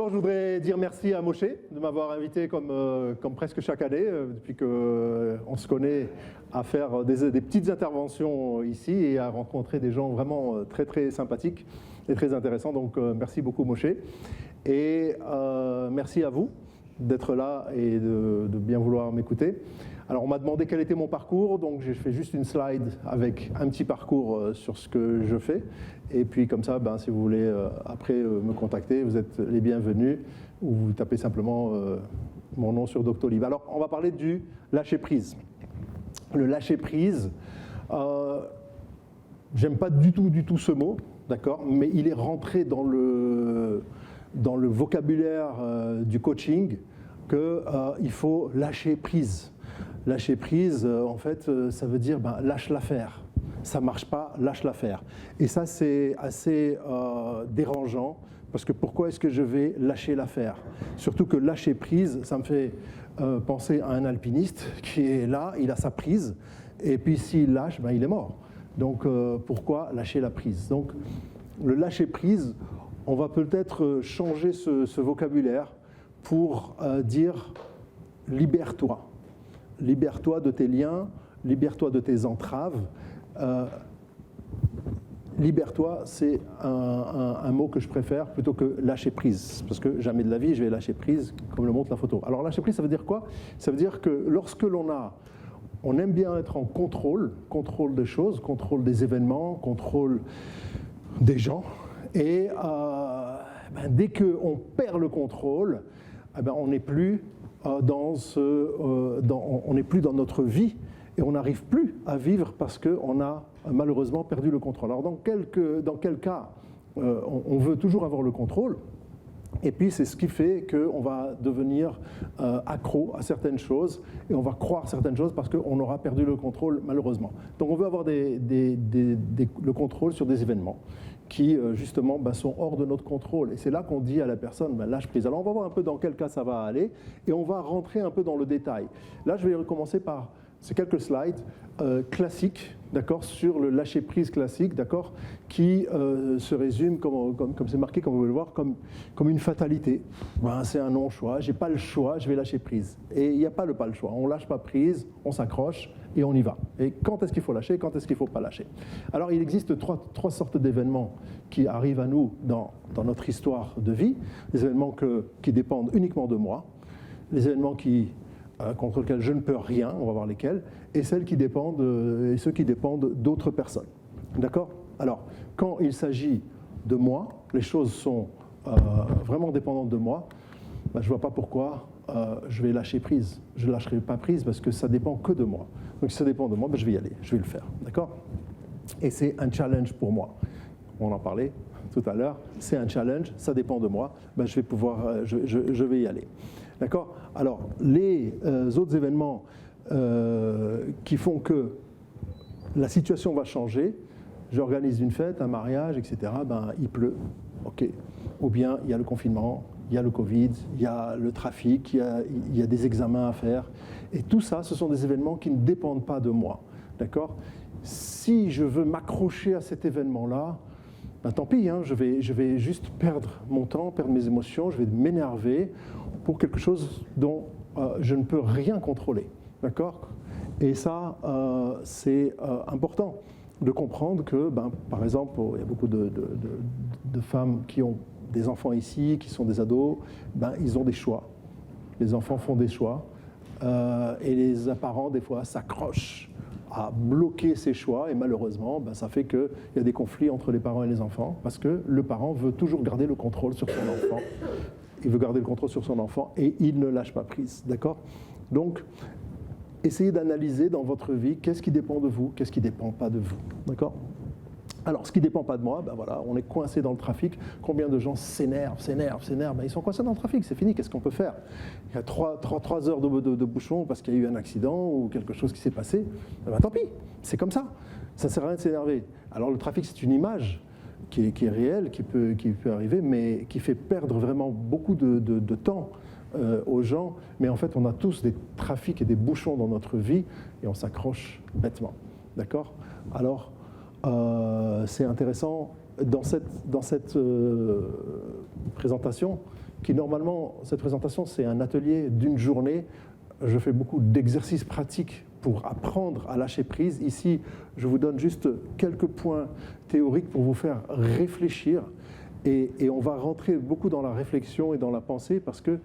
D'abord, je voudrais dire merci à Moshe de m'avoir invité comme presque chaque année, depuis qu'on se connaît, à faire des petites interventions ici et à rencontrer des gens vraiment très très sympathiques et très intéressants. Donc merci beaucoup Moshe. Et merci à vous d'être là et de bien vouloir m'écouter. Alors on m'a demandé quel était mon parcours, donc j'ai fait juste une slide avec un petit parcours sur ce que je fais. Et puis comme ça, si vous voulez après me contacter, vous êtes les bienvenus, ou vous tapez simplement mon nom sur Doctolib. Alors on va parler du lâcher-prise. Le lâcher-prise, j'aime pas du tout ce mot, d'accord, mais il est rentré dans le vocabulaire du coaching qu'il faut lâcher prise. Lâcher prise, en fait, ça veut dire lâche l'affaire. Ça ne marche pas, lâche l'affaire. Et ça, c'est assez dérangeant, parce que pourquoi est-ce que je vais lâcher l'affaire? Surtout que lâcher prise, ça me fait penser à un alpiniste qui est là, il a sa prise, et puis s'il lâche, il est mort. Donc pourquoi lâcher la prise? Donc le lâcher prise, on va peut-être changer ce vocabulaire pour dire libère-toi. Libère-toi de tes liens, libère-toi de tes entraves. Libère-toi, c'est un mot que je préfère plutôt que lâcher prise, parce que jamais de la vie je vais lâcher prise, comme le montre la photo. Alors lâcher prise, ça veut dire quoi? Ça veut dire que lorsque on aime bien être en contrôle des choses, contrôle des événements, contrôle des gens, et dès qu'on perd le contrôle, on n'est plus on n'est plus dans notre vie et on n'arrive plus à vivre parce qu'on a malheureusement perdu le contrôle. Alors dans quel cas on veut toujours avoir le contrôle, et puis c'est ce qui fait qu'on va devenir accro à certaines choses et on va croire certaines choses parce qu'on aura perdu le contrôle malheureusement. Donc on veut avoir le contrôle sur des événements qui justement sont hors de notre contrôle. Et c'est là qu'on dit à la personne, lâche prise. Alors on va voir un peu dans quel cas ça va aller, et on va rentrer un peu dans le détail. Là, je vais recommencer par ces quelques slides classiques, d'accord, sur le lâcher prise classique, d'accord, qui se résume, comme c'est marqué, comme vous pouvez le voir, comme une fatalité. C'est un non-choix, j'ai pas le choix, je vais lâcher prise. Et il n'y a pas le choix, on lâche pas prise, on s'accroche et on y va. Et quand est-ce qu'il faut lâcher, quand est-ce qu'il ne faut pas lâcher? Alors il existe trois sortes d'événements qui arrivent à nous dans notre histoire de vie. Les événements qui dépendent uniquement de moi, les événements contre lesquels je ne peux rien, on va voir lesquels, et ceux qui dépendent d'autres personnes. D'accord? Alors, quand il s'agit de moi, les choses sont vraiment dépendantes de moi, je ne vois pas pourquoi je vais lâcher prise. Je ne lâcherai pas prise parce que ça dépend que de moi. Donc si ça dépend de moi, je vais y aller, je vais le faire. D'accord? Et c'est un challenge pour moi. On en parlait tout à l'heure, c'est un challenge, ça dépend de moi, je vais pouvoir, je vais y aller. D'accord? Alors, les autres événements qui font que la situation va changer, j'organise une fête, un mariage, etc., il pleut, ok. Ou bien il y a le confinement, il y a le Covid, il y a le trafic, il y a des examens à faire. Et tout ça, ce sont des événements qui ne dépendent pas de moi. D'accord? Si je veux m'accrocher à cet événement-là, tant pis, je vais juste perdre mon temps, perdre mes émotions, je vais m'énerver pour quelque chose dont je ne peux rien contrôler. D'accord? Et ça, c'est important de comprendre que, par exemple, il y a beaucoup de femmes qui ont des enfants ici, qui sont des ados, ils ont des choix. Les enfants font des choix et les parents, des fois, s'accrochent à bloquer ces choix, et malheureusement, ça fait qu'il y a des conflits entre les parents et les enfants, parce que le parent veut toujours garder le contrôle sur son enfant. Il veut garder le contrôle sur son enfant et il ne lâche pas prise. D'accord? Donc, essayez d'analyser dans votre vie qu'est-ce qui dépend de vous, qu'est-ce qui ne dépend pas de vous. D'accord? Alors, ce qui ne dépend pas de moi, voilà, on est coincé dans le trafic. Combien de gens s'énervent, ils sont coincés dans le trafic, c'est fini, qu'est-ce qu'on peut faire? Il y a 3 heures de bouchon parce qu'il y a eu un accident ou quelque chose qui s'est passé. Tant pis, c'est comme ça. Ça ne sert à rien de s'énerver. Alors, le trafic, c'est une image qui est réelle, qui peut arriver, mais qui fait perdre vraiment beaucoup de temps aux gens. Mais en fait, on a tous des trafics et des bouchons dans notre vie et on s'accroche bêtement. D'accord? Alors, c'est intéressant dans cette présentation, qui normalement, cette présentation, c'est un atelier d'une journée. Je fais beaucoup d'exercices pratiques pour apprendre à lâcher prise. Ici, je vous donne juste quelques points théoriques pour vous faire réfléchir. Et on va rentrer beaucoup dans la réflexion et dans la pensée parce que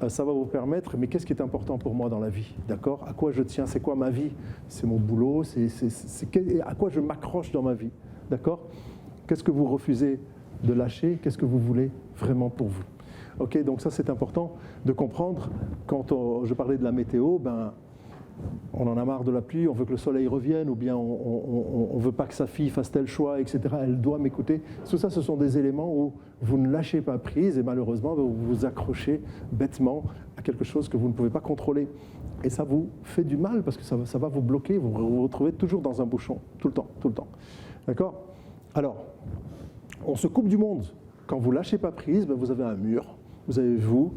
ça va vous permettre, mais qu'est-ce qui est important pour moi dans la vie, d'accord? À quoi je tiens? C'est quoi ma vie? C'est mon boulot? À quoi je m'accroche dans ma vie, d'accord? Qu'est-ce que vous refusez de lâcher? Qu'est-ce que vous voulez vraiment pour vous? Ok, donc ça c'est important de comprendre. Quand je parlais de la météo, ben, on en a marre de la pluie, on veut que le soleil revienne, ou bien on ne veut pas que sa fille fasse tel choix, etc. Elle doit m'écouter. Tout ça, ce sont des éléments où vous ne lâchez pas prise et malheureusement, vous vous accrochez bêtement à quelque chose que vous ne pouvez pas contrôler. Et ça vous fait du mal parce que ça va vous bloquer, vous vous retrouvez toujours dans un bouchon, tout le temps, tout le temps. D'accord? Alors, on se coupe du monde. Quand vous ne lâchez pas prise, ben vous avez un mur, vous avez vous,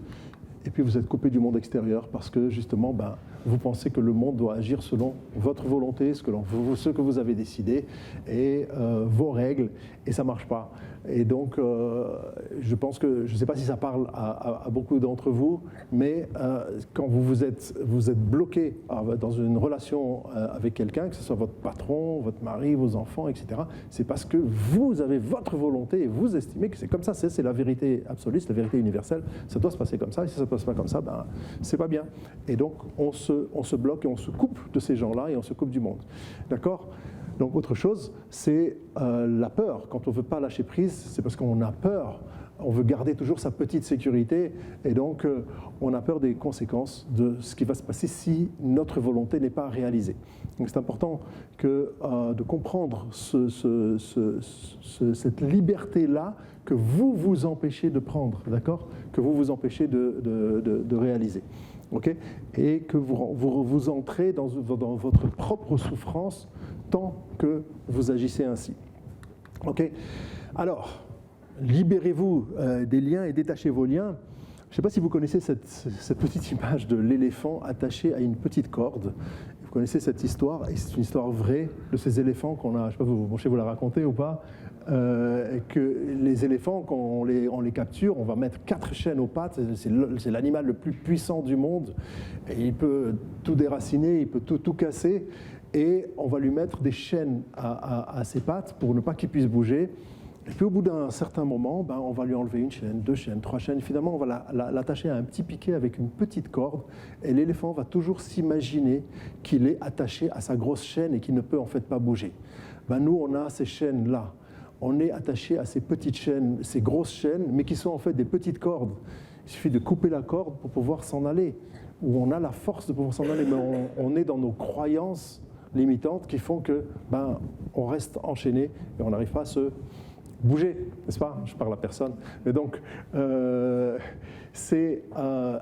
et puis vous êtes coupé du monde extérieur parce que justement, ben, vous pensez que le monde doit agir selon votre volonté, ce que vous avez décidé, et vos règles, et ça ne marche pas. Et donc, je pense que, je ne sais pas si ça parle à beaucoup d'entre vous, mais quand vous êtes bloqué dans une relation avec quelqu'un, que ce soit votre patron, votre mari, vos enfants, etc., c'est parce que vous avez votre volonté et vous estimez que c'est comme ça, c'est la vérité absolue, c'est la vérité universelle, ça doit se passer comme ça, et si ça ne se passe pas comme ça, ben, c'est pas bien. Et donc, on se bloque et on se coupe de ces gens-là et on se coupe du monde. D'accord ? Donc autre chose, c'est la peur. Quand on ne veut pas lâcher prise, c'est parce qu'on a peur. On veut garder toujours sa petite sécurité et donc on a peur des conséquences de ce qui va se passer si notre volonté n'est pas réalisée. Donc c'est important de comprendre cette liberté-là que vous vous empêchez de prendre, d'accord ? Que vous vous empêchez de réaliser. Okay, et que vous entrez dans votre propre souffrance tant que vous agissez ainsi. Okay. Alors, libérez-vous des liens et détachez vos liens. Je ne sais pas si vous connaissez cette petite image de l'éléphant attaché à une petite corde. Vous connaissez cette histoire, et c'est une histoire vraie de ces éléphants qu'on a, je ne sais pas, vous chez vous la raconter ou pas, que les éléphants, quand on les capture, on va mettre 4 chaînes aux pattes, c'est l'animal le plus puissant du monde, et il peut tout déraciner, il peut tout casser, et on va lui mettre des chaînes à ses pattes pour ne pas qu'il puisse bouger. Et puis au bout d'un certain moment, ben, on va lui enlever 1 chaîne, 2 chaînes, 3 chaînes. Finalement, on va l'attacher à un petit piquet avec une petite corde. Et l'éléphant va toujours s'imaginer qu'il est attaché à sa grosse chaîne et qu'il ne peut en fait pas bouger. Ben, nous, on a ces chaînes-là. On est attaché à ces petites chaînes, ces grosses chaînes, mais qui sont en fait des petites cordes. Il suffit de couper la corde pour pouvoir s'en aller. Ou on a la force de pouvoir s'en aller, mais on est dans nos croyances limitantes qui font que ben, on reste enchaîné et on n'arrive pas à se bouger, n'est-ce pas? Je parle à personne. Mais donc, c'est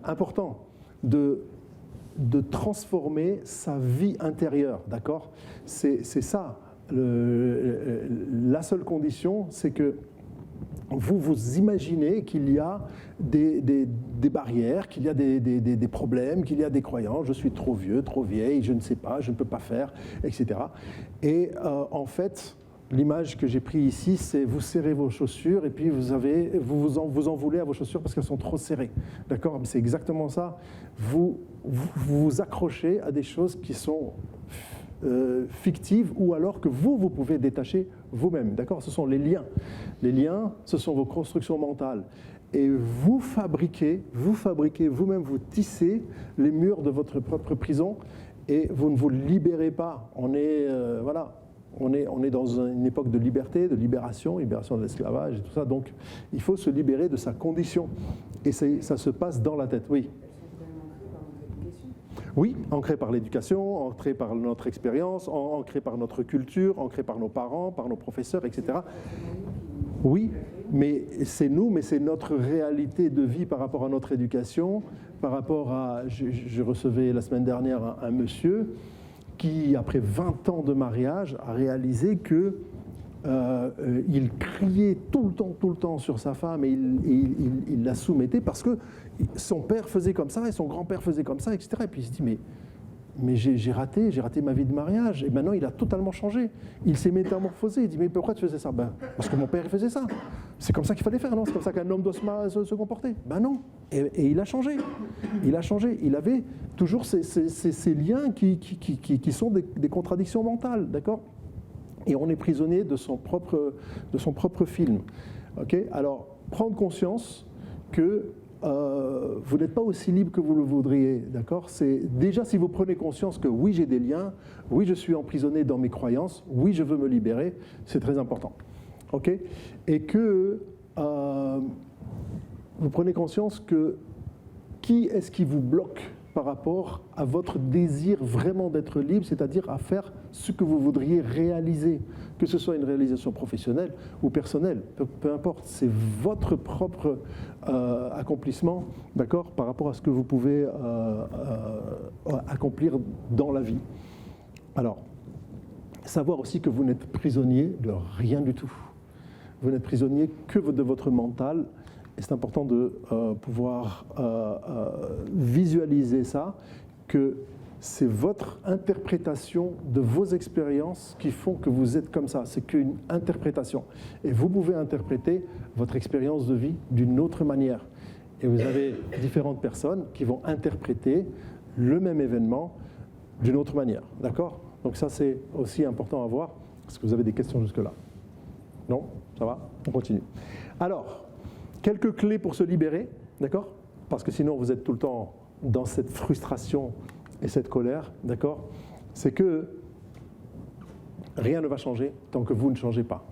important de transformer sa vie intérieure, d'accord? C'est ça. La seule condition, c'est que vous imaginez qu'il y a des barrières, qu'il y a des problèmes, qu'il y a des croyances, je suis trop vieux, trop vieille, je ne sais pas, je ne peux pas faire, etc. Et en fait, l'image que j'ai prise ici, c'est vous serrez vos chaussures et puis vous en voulez à vos chaussures parce qu'elles sont trop serrées. D'accord? C'est exactement ça. Vous vous accrochez à des choses qui sont fictives ou alors que vous pouvez détacher vous-même. D'accord? Ce sont les liens. Les liens, ce sont vos constructions mentales. Et vous fabriquez vous-même, vous tissez les murs de votre propre prison et vous ne vous libérez pas. On est dans une époque de liberté, de libération de l'esclavage et tout ça. Donc, il faut se libérer de sa condition. Et ça se passe dans la tête. Oui. Oui, ancré par l'éducation, ancré par notre expérience, ancré par notre culture, ancré par nos parents, par nos professeurs, etc. Oui, mais c'est notre réalité de vie par rapport à notre éducation, par rapport à... Je recevais la semaine dernière un monsieur qui, après 20 ans de mariage, a réalisé que il criait tout le temps sur sa femme et il la soumettait parce que son père faisait comme ça et son grand-père faisait comme ça, etc. Et puis il se dit, mais j'ai raté ma vie de mariage, et maintenant il a totalement changé. Il s'est métamorphosé. Il dit, mais pourquoi tu faisais ça? Ben, parce que mon père il faisait ça. C'est comme ça qu'il fallait faire, non? C'est comme ça qu'un homme doit se comporter. Ben non. Et il a changé. Il a changé. Il avait toujours ces liens qui sont des contradictions mentales, d'accord? Et on est prisonnier de son propre film. Okay? Alors, prendre conscience que vous n'êtes pas aussi libre que vous le voudriez, d'accord? C'est déjà si vous prenez conscience que oui, j'ai des liens, oui, je suis emprisonné dans mes croyances, oui, je veux me libérer, c'est très important, ok? Et que vous prenez conscience que qui est-ce qui vous bloque par rapport à votre désir vraiment d'être libre, c'est-à-dire à faire ce que vous voudriez réaliser, que ce soit une réalisation professionnelle ou personnelle, peu importe, c'est votre propre accomplissement, d'accord, par rapport à ce que vous pouvez accomplir dans la vie. Alors, savoir aussi que vous n'êtes prisonnier de rien du tout. Vous n'êtes prisonnier que de votre mental. Et c'est important de pouvoir visualiser ça, que c'est votre interprétation de vos expériences qui font que vous êtes comme ça. C'est qu'une interprétation. Et vous pouvez interpréter votre expérience de vie d'une autre manière. Et vous avez différentes personnes qui vont interpréter le même événement d'une autre manière. D'accord? Donc ça, c'est aussi important à voir. Est-ce que vous avez des questions jusque-là? Non? Ça va? On continue. Alors, quelques clés pour se libérer, d'accord? Parce que sinon, vous êtes tout le temps dans cette frustration et cette colère, d'accord? C'est que rien ne va changer tant que vous ne changez pas.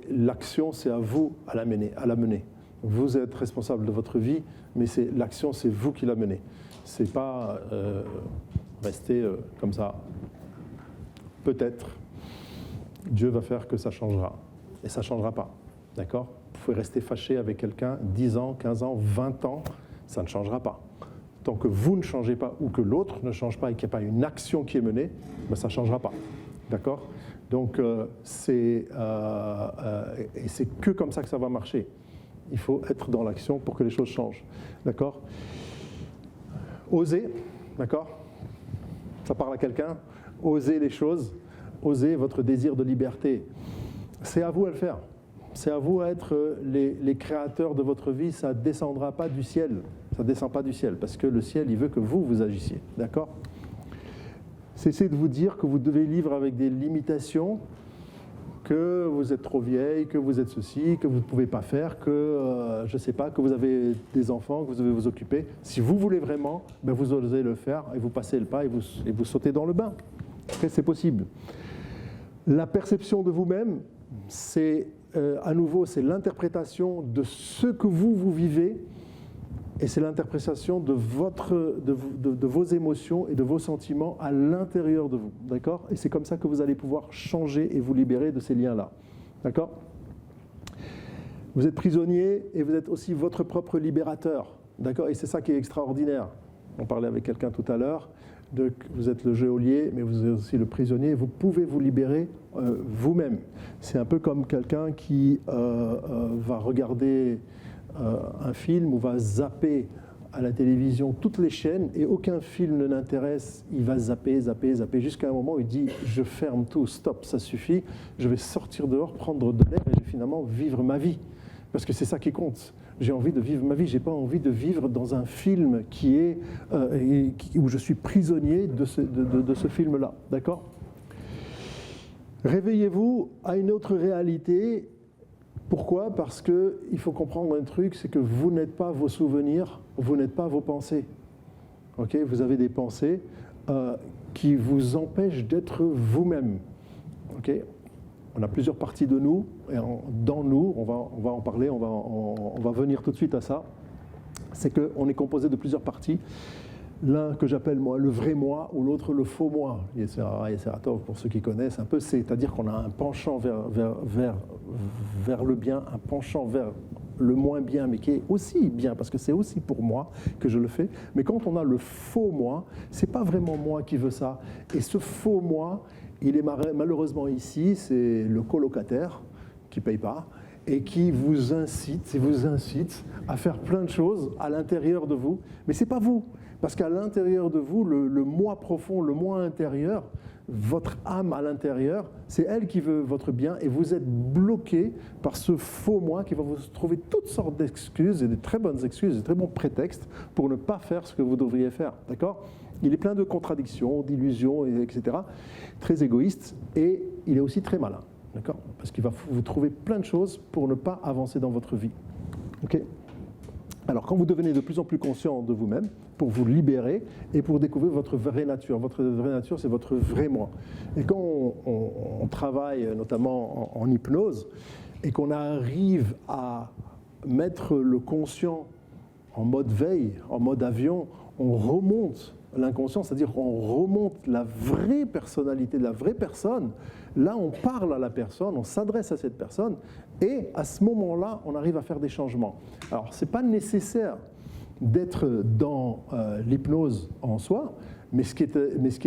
L'action, c'est à vous à la mener. Vous êtes responsable de votre vie, mais l'action, c'est vous qui la menez. C'est pas rester comme ça. Peut-être, Dieu va faire que ça changera. Et ça ne changera pas, d'accord? Vous pouvez rester fâché avec quelqu'un 10 ans, 15 ans, 20 ans, ça ne changera pas. Tant que vous ne changez pas ou que l'autre ne change pas et qu'il n'y a pas une action qui est menée, ben ça ne changera pas. D'accord? Donc, c'est que comme ça que ça va marcher. Il faut être dans l'action pour que les choses changent. D'accord? Osez, d'accord? Ça parle à quelqu'un? Osez les choses, osez votre désir de liberté. C'est à vous à le faire. C'est à vous à être les créateurs de votre vie, ça ne descendra pas du ciel. Ça ne descend pas du ciel, parce que le ciel, il veut que vous agissiez. D'accord? Cessez de vous dire que vous devez vivre avec des limitations, que vous êtes trop vieille, que vous êtes ceci, que vous ne pouvez pas faire, que, je ne sais pas, que vous avez des enfants, que vous devez vous occuper. Si vous voulez vraiment, ben vous osez le faire, et vous passez le pas, et vous sautez dans le bain. Okay, c'est possible. La perception de vous-même, c'est... à nouveau, c'est l'interprétation de ce que vous vivez et c'est l'interprétation de vos émotions et de vos sentiments à l'intérieur de vous, d'accord? Et c'est comme ça que vous allez pouvoir changer et vous libérer de ces liens-là, d'accord? Vous êtes prisonnier et vous êtes aussi votre propre libérateur, d'accord? Et c'est ça qui est extraordinaire. On parlait avec quelqu'un tout à l'heure. Vous êtes le geôlier, mais vous êtes aussi le prisonnier. Vous pouvez vous libérer vous-même. C'est un peu comme quelqu'un qui va regarder un film ou va zapper à la télévision toutes les chaînes et aucun film ne l'intéresse. Il va zapper jusqu'à un moment où il dit « je ferme tout, stop, ça suffit, je vais sortir dehors, prendre de l'air et je vais finalement vivre ma vie. » Parce que c'est ça qui compte. J'ai envie de vivre ma vie, je n'ai pas envie de vivre dans un film où je suis prisonnier de ce film-là. D'accord? Réveillez-vous à une autre réalité. Pourquoi? Parce qu'il faut comprendre un truc, c'est que vous n'êtes pas vos souvenirs, vous n'êtes pas vos pensées. Okay? Vous avez des pensées qui vous empêchent d'être vous-même. Okay? On a plusieurs parties de nous, et dans nous, on va en parler, on va venir tout de suite à ça. C'est qu'on est composé de plusieurs parties. L'un que j'appelle moi le vrai moi, ou l'autre le faux moi. Yeseratov, pour ceux qui connaissent un peu, c'est-à-dire qu'on a un penchant vers le bien, un penchant vers le moins bien, mais qui est aussi bien, parce que c'est aussi pour moi que je le fais. Mais quand on a le faux moi, c'est pas vraiment moi qui veux ça. Et ce faux moi, il est malheureusement ici, c'est le colocataire qui ne paye pas, et qui vous incite à faire plein de choses à l'intérieur de vous. Mais ce n'est pas vous, parce qu'à l'intérieur de vous, le moi profond, le moi intérieur, votre âme à l'intérieur, c'est elle qui veut votre bien et vous êtes bloqué par ce faux moi qui va vous trouver toutes sortes d'excuses et de très bonnes excuses, de très bons prétextes pour ne pas faire ce que vous devriez faire. D'accord ? Il est plein de contradictions, d'illusions, etc. Très égoïste et il est aussi très malin. D'accord ? Parce qu'il va vous trouver plein de choses pour ne pas avancer dans votre vie. Ok ? Alors, quand vous devenez de plus en plus conscient de vous-même, pour vous libérer et pour découvrir votre vraie nature. Votre vraie nature, c'est votre vrai moi. Et quand on travaille notamment en hypnose et qu'on arrive à mettre le conscient en mode veille, en mode avion, on remonte l'inconscient, c'est-à-dire qu'on remonte la vraie personnalité de la vraie personne. Là, on parle à la personne, on s'adresse à cette personne, et à ce moment-là, on arrive à faire des changements. Alors, ce n'est pas nécessaire d'être dans l'hypnose en soi, mais ce qui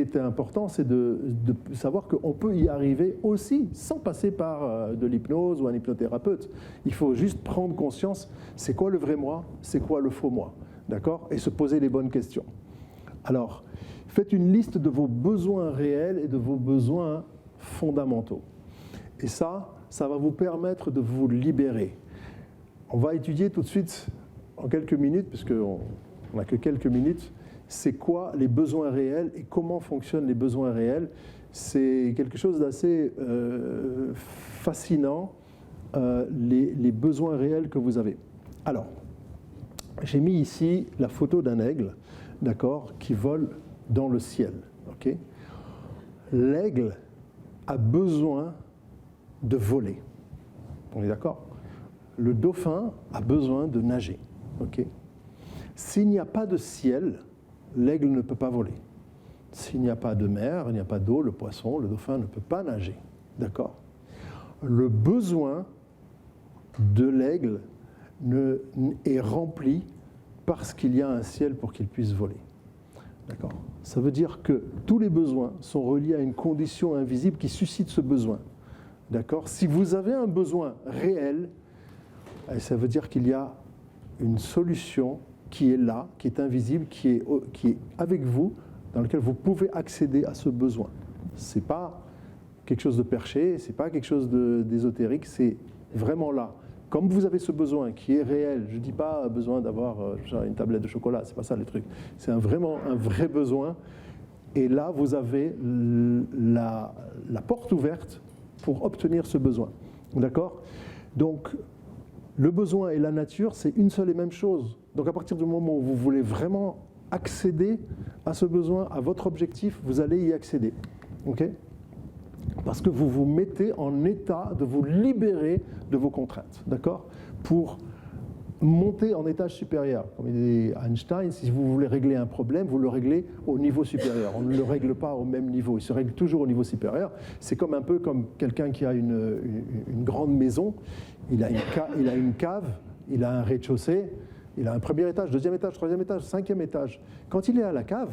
est important, c'est de savoir qu'on peut y arriver aussi sans passer par de l'hypnose ou un hypnothérapeute. Il faut juste prendre conscience, c'est quoi le vrai moi, c'est quoi le faux moi, d'accord ? Et se poser les bonnes questions. Alors, faites une liste de vos besoins réels et de vos besoins fondamentaux. Et ça va vous permettre de vous libérer. On va étudier tout de suite, en quelques minutes, puisqu'on n'a que quelques minutes, c'est quoi les besoins réels et comment fonctionnent les besoins réels. C'est quelque chose d'assez fascinant, les besoins réels que vous avez. Alors, j'ai mis ici la photo d'un aigle, d'accord, qui vole dans le ciel. Okay ? L'aigle a besoin de voler. On est d'accord ? Le dauphin a besoin de nager. Okay ? S'il n'y a pas de ciel, l'aigle ne peut pas voler. S'il n'y a pas de mer, il n'y a pas d'eau, le poisson, le dauphin ne peut pas nager. D'accord ? Le besoin de l'aigle est rempli parce qu'il y a un ciel pour qu'il puisse voler. D'accord ? Ça veut dire que tous les besoins sont reliés à une condition invisible qui suscite ce besoin. D'accord ? Si vous avez un besoin réel, ça veut dire qu'il y a une solution qui est là, qui est invisible, qui est avec vous, dans laquelle vous pouvez accéder à ce besoin. Ce n'est pas quelque chose de perché, ce n'est pas quelque chose d'ésotérique, c'est vraiment là. Comme vous avez ce besoin qui est réel, je ne dis pas besoin d'avoir une tablette de chocolat, ce n'est pas ça le truc. C'est vraiment un vrai besoin. Et là, vous avez la porte ouverte pour obtenir ce besoin. D'accord ? Donc, le besoin et la nature, c'est une seule et même chose. Donc, à partir du moment où vous voulez vraiment accéder à ce besoin, à votre objectif, vous allez y accéder. Ok ? Parce que vous vous mettez en état de vous libérer de vos contraintes, d'accord ? Pour monter en étage supérieur. Comme dit Einstein, si vous voulez régler un problème, vous le réglez au niveau supérieur. On ne le règle pas au même niveau, il se règle toujours au niveau supérieur. C'est comme un peu comme quelqu'un qui a une grande maison, il a une cave, il a un rez-de-chaussée, il a un premier étage, deuxième étage, troisième étage, cinquième étage. Quand il est à la cave,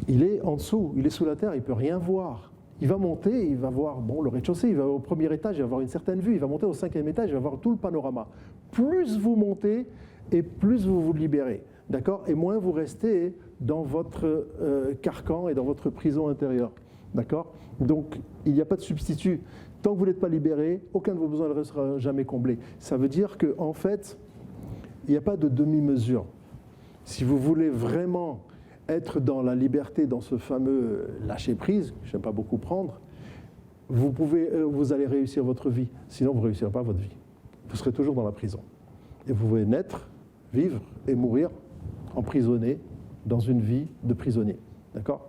il est en dessous, il est sous la terre, il ne peut rien voir. Il va monter, il va voir le rez-de-chaussée, il va au premier étage, il va avoir une certaine vue, il va monter au cinquième étage, il va voir tout le panorama. Plus vous montez et plus vous vous libérez, d'accord ? Et moins vous restez dans votre carcan et dans votre prison intérieure, d'accord ? Donc, il n'y a pas de substitut. Tant que vous n'êtes pas libéré, aucun de vos besoins ne sera jamais comblé. Ça veut dire qu'en fait, il n'y a pas de demi-mesure. Si vous voulez vraiment être dans la liberté, dans ce fameux lâcher-prise, je n'aime pas beaucoup prendre, vous allez réussir votre vie. Sinon, vous ne réussirez pas votre vie. Vous serez toujours dans la prison. Et vous pouvez naître, vivre et mourir emprisonné dans une vie de prisonnier. D'accord ?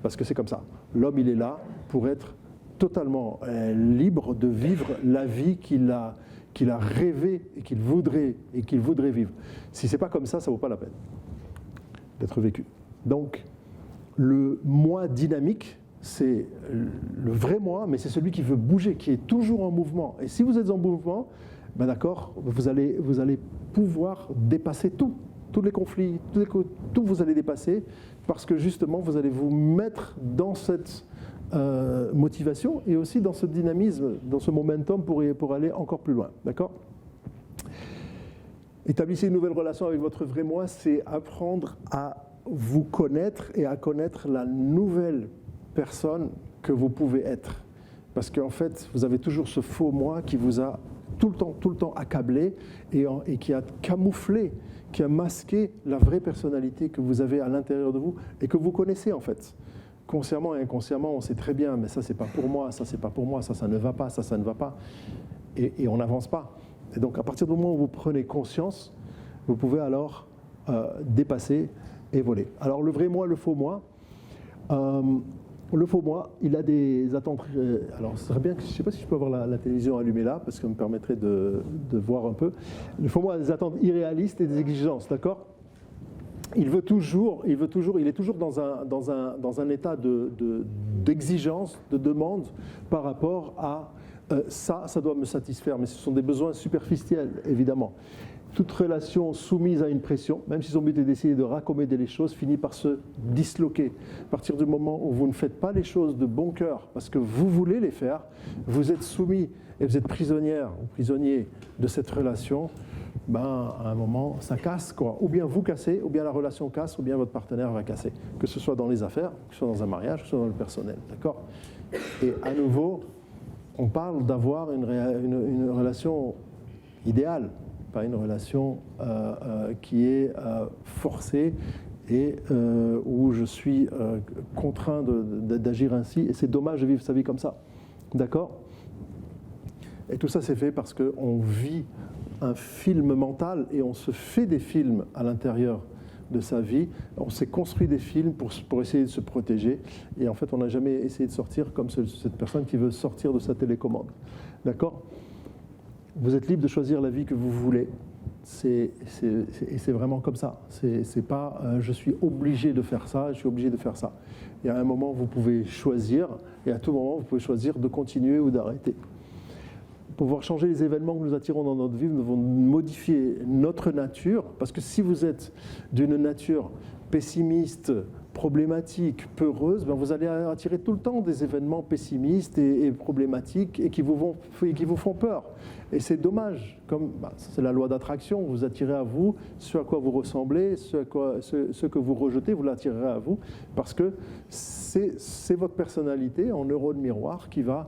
Parce que c'est comme ça. L'homme, il est là pour être totalement libre de vivre la vie qu'il a rêvé et qu'il voudrait vivre. Si ce n'est pas comme ça ne vaut pas la peine d'être vécu. Donc, le moi dynamique, c'est le vrai moi, mais c'est celui qui veut bouger, qui est toujours en mouvement. Et si vous êtes en mouvement, ben d'accord, vous allez pouvoir dépasser tous les conflits, tout vous allez dépasser, parce que justement, vous allez vous mettre dans cette motivation et aussi dans ce dynamisme, dans ce momentum pour aller encore plus loin. D'accord ? Établissez une nouvelle relation avec votre vrai moi, c'est apprendre à vous connaître et à connaître la nouvelle personne que vous pouvez être. Parce qu'en fait, vous avez toujours ce faux moi qui vous a tout le temps accablé et qui a camouflé, qui a masqué la vraie personnalité que vous avez à l'intérieur de vous et que vous connaissez en fait. Consciemment et inconsciemment, on sait très bien, mais ça c'est pas pour moi, ça c'est pas pour moi, ça ne va pas, ça ne va pas. Et on n'avance pas. Et donc à partir du moment où vous prenez conscience, vous pouvez alors dépasser et voler. Alors le vrai moi, le faux moi. Le faux moi, il a des attentes. Alors, ce serait bien que je ne sais pas si je peux avoir la télévision allumée là, parce que ça me permettrait de voir un peu. Le faux moi a des attentes irréalistes et des exigences, d'accord ? Il est toujours dans un état d'exigence, de demande par rapport à ça doit me satisfaire, mais ce sont des besoins superficiels, évidemment. Toute relation soumise à une pression, même si son but est d'essayer de raccommoder les choses, finit par se disloquer. À partir du moment où vous ne faites pas les choses de bon cœur, parce que vous voulez les faire, vous êtes soumis et vous êtes prisonnière ou prisonnier de cette relation, à un moment, ça casse, quoi. Ou bien vous cassez, ou bien la relation casse, ou bien votre partenaire va casser. Que ce soit dans les affaires, que ce soit dans un mariage, que ce soit dans le personnel, d'accord ? Et à nouveau, on parle d'avoir une relation idéale, pas une relation qui est forcée et où je suis contraint d'agir ainsi. Et c'est dommage de vivre sa vie comme ça. D'accord ? Et tout ça, c'est fait parce qu'on vit un film mental et on se fait des films à l'intérieur de sa vie. On s'est construit des films pour essayer de se protéger. Et en fait, on n'a jamais essayé de sortir comme cette personne qui veut sortir de sa télécommande. D'accord ? Vous êtes libre de choisir la vie que vous voulez. Et c'est vraiment comme ça. C'est pas je suis obligé de faire ça, je suis obligé de faire ça. Il y a un moment, vous pouvez choisir, et à tout moment, vous pouvez choisir de continuer ou d'arrêter. Pour pouvoir changer les événements que nous attirons dans notre vie, nous devons modifier notre nature, parce que si vous êtes d'une nature pessimiste, problématique, peureuse, vous allez attirer tout le temps des événements pessimistes et problématiques et qui vous font peur. Et c'est dommage, c'est la loi d'attraction, vous attirez à vous ce à quoi vous ressemblez, ce que vous rejetez, vous l'attirerez à vous, parce que c'est votre personnalité en neurone miroir qui va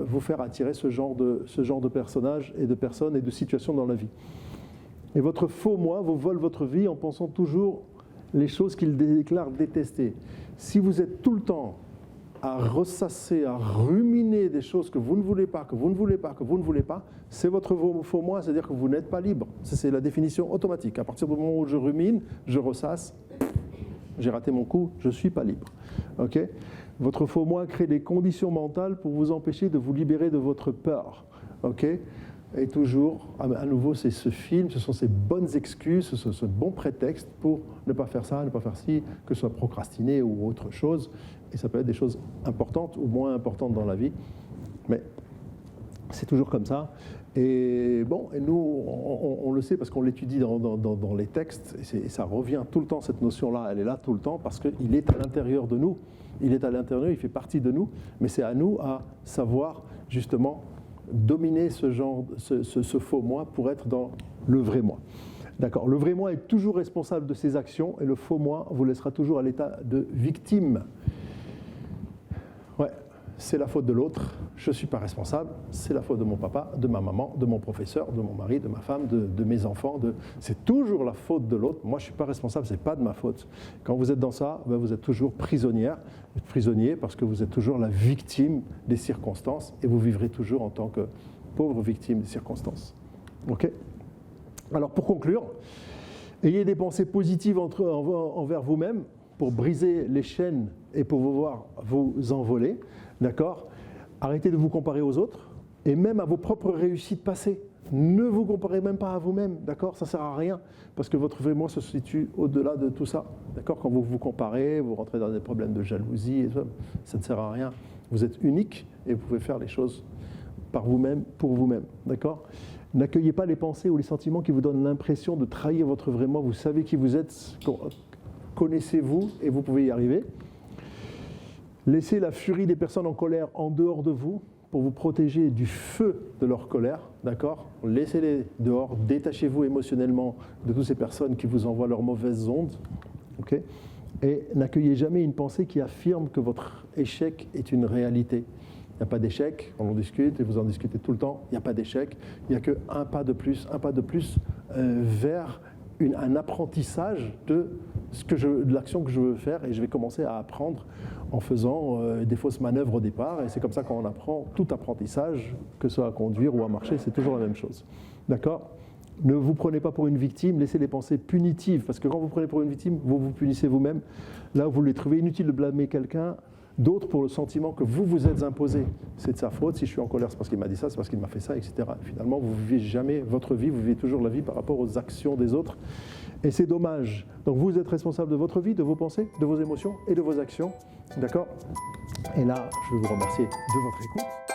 vous faire attirer ce genre de personnages et de personnes et de situations dans la vie. Et votre faux moi vous vole votre vie en pensant toujours les choses qu'il déclare détester. Si vous êtes tout le temps à ressasser, à ruminer des choses que vous ne voulez pas, que vous ne voulez pas, que vous ne voulez pas, c'est votre faux moi, c'est-à-dire que vous n'êtes pas libre. C'est la définition automatique. À partir du moment où je rumine, je ressasse, j'ai raté mon coup, je ne suis pas libre. Okay ? Votre faux moi crée des conditions mentales pour vous empêcher de vous libérer de votre peur. Okay ? Et toujours, à nouveau, c'est ce film, ce sont ces bonnes excuses, ce bon prétexte pour ne pas faire ça, ne pas faire ci, que ce soit procrastiner ou autre chose. Et ça peut être des choses importantes ou moins importantes dans la vie. Mais c'est toujours comme ça. Et bon, et nous, on le sait parce qu'on l'étudie dans les textes. Et ça revient tout le temps, cette notion-là, elle est là tout le temps parce qu'il est à l'intérieur de nous. Il est à l'intérieur, il fait partie de nous. Mais c'est à nous à savoir, justement, dominer ce faux moi pour être dans le vrai moi. D'accord. Le vrai moi est toujours responsable de ses actions et le faux moi vous laissera toujours à l'état de victime. Ouais, c'est la faute de l'autre, je ne suis pas responsable, c'est la faute de mon papa, de ma maman, de mon professeur, de mon mari, de ma femme, de mes enfants. C'est toujours la faute de l'autre. Moi, je ne suis pas responsable, ce n'est pas de ma faute. Quand vous êtes dans ça, vous êtes toujours prisonnier parce que vous êtes toujours la victime des circonstances et vous vivrez toujours en tant que pauvre victime des circonstances. Ok ? Alors, pour conclure, ayez des pensées positives envers vous-même pour briser les chaînes et pour vous envoler. D'accord ? Arrêtez de vous comparer aux autres et même à vos propres réussites passées. Ne vous comparez même pas à vous-même, d'accord ? Ça ne sert à rien, parce que votre vrai moi se situe au-delà de tout ça. D'accord ? Quand vous vous comparez, vous rentrez dans des problèmes de jalousie, et ça ne sert à rien. Vous êtes unique et vous pouvez faire les choses par vous-même, pour vous-même. D'accord ? N'accueillez pas les pensées ou les sentiments qui vous donnent l'impression de trahir votre vrai moi. Vous savez qui vous êtes, connaissez-vous et vous pouvez y arriver. Laissez la furie des personnes en colère en dehors de vous pour vous protéger du feu de leur colère, d'accord? Laissez-les dehors, détachez-vous émotionnellement de toutes ces personnes qui vous envoient leurs mauvaises ondes, ok? Et n'accueillez jamais une pensée qui affirme que votre échec est une réalité. Il n'y a pas d'échec, on en discute et vous en discutez tout le temps, il n'y a pas d'échec, il n'y a qu'un pas de plus vers un apprentissage de l'action que je veux faire, et je vais commencer à apprendre en faisant des fausses manœuvres au départ, et c'est comme ça qu'on apprend tout apprentissage, que ce soit à conduire ou à marcher, c'est toujours la même chose. D'accord ? Ne vous prenez pas pour une victime, laissez les pensées punitives, parce que quand vous prenez pour une victime, vous vous punissez vous-même. Là, vous les trouvez inutile de blâmer quelqu'un d'autre pour le sentiment que vous vous êtes imposé. C'est de sa faute, si je suis en colère, c'est parce qu'il m'a dit ça, c'est parce qu'il m'a fait ça, etc. Finalement, vous ne vivez jamais votre vie, vous vivez toujours la vie par rapport aux actions des autres. Et c'est dommage. Donc vous êtes responsable de votre vie, de vos pensées, de vos émotions et de vos actions. D'accord ? Et là, je veux vous remercier de votre écoute.